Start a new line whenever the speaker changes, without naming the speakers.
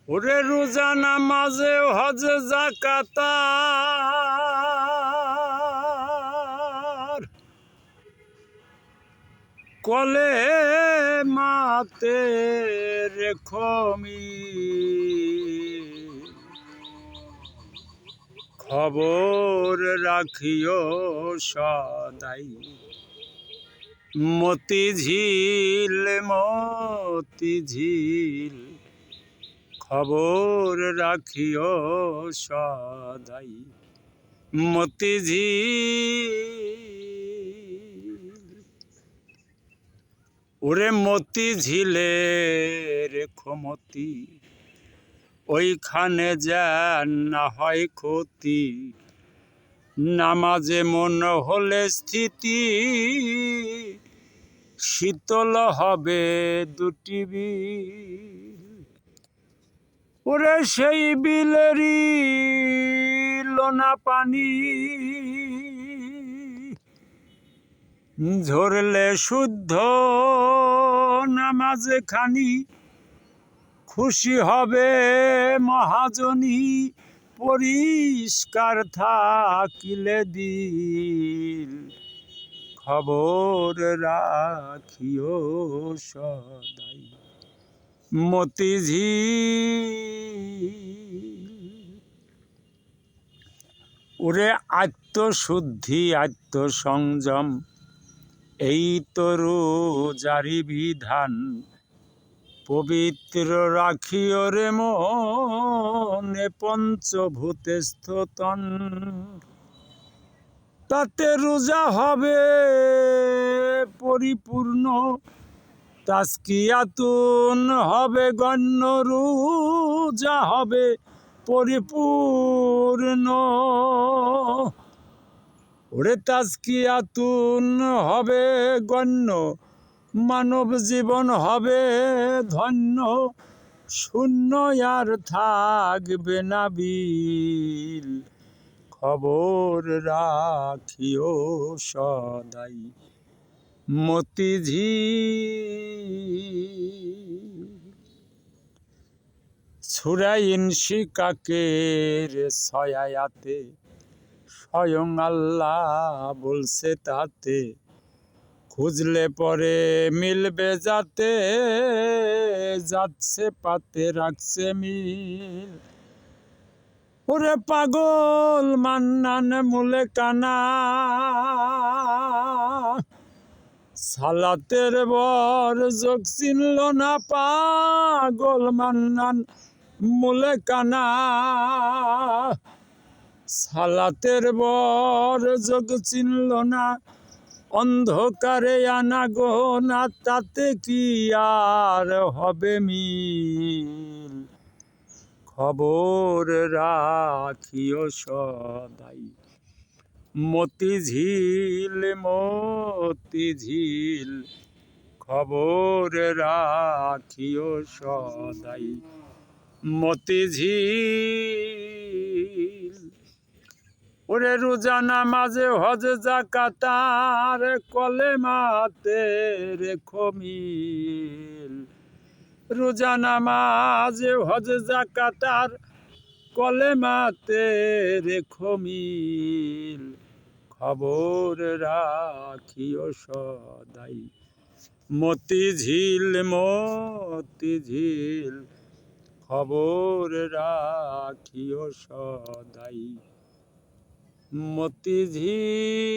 ওরে রোজা নামাজে হজ যাকাত কলে মাতে রেখমি খবর রাখিও সদাই মতিঝিল খবর রাখিও সদাই মতিঝিল। ওরে মতিঝিলের ক্ষমতি ওইখানে যেন না হয় ক্ষতি, নামাজে মন হলে স্থিতি শীতল হবে দুটি বিল। ওরে সেই বিলেরই লোনা পানি ঝরলে শুদ্ধ নামাজে খানি, খুশি হবে মহাজনী পরিষ্কার থাকিলে দিল। খবর রাখিও সদাই মতিঝিল। ওরে আত্মশুদ্ধি আত্মসংযম এই তো রোজারি বিধান, পবিত্র রাখিও রে মনে পঞ্চভূতেস্থ তন। তাতে রোজা হবে পরিপূর্ণ, তাজকিয়াতুন হবে গণ্য, রোজা হবে পরিপূর্ণ। ওরে তাজকিয়াতুন হবে গণ্য, মানব জীবন হবে ধন্য, শূন্য আর থাকবে না বিল। খবর রাখিও সদাই মতিঝিল। সূরা ইনশিকাকের ৬ আয়াতে স্বয়ং আল্লাহ বলছে তাতে, খুঁজলে পরে মিলবে যাতে, যাচ্ছে পাতে রাখছে মিল। ওরে পাগল মান্নান মূলে কানা, সালাতের বর যোগ চিনল না, পাগল মান্নান মূলে কানা, সালাতের বর যোগ চিনল না, অন্ধকারে আনা গোনা, তাতে কি আর হবে মিল। খবর রাখিও সদাই মতিঝিল। খবর রাখিও সদাই মতিঝিল। ওরে রোজা নামাজে হজ যাকাত কলেমাতে রেখো মিল। রোজা নামাজে হজ যাকাত কলেমাতে রেখো মিল। খবর রাখিও সদাই মতিঝিল। খবর রাখিও সদাই মতিঝিল।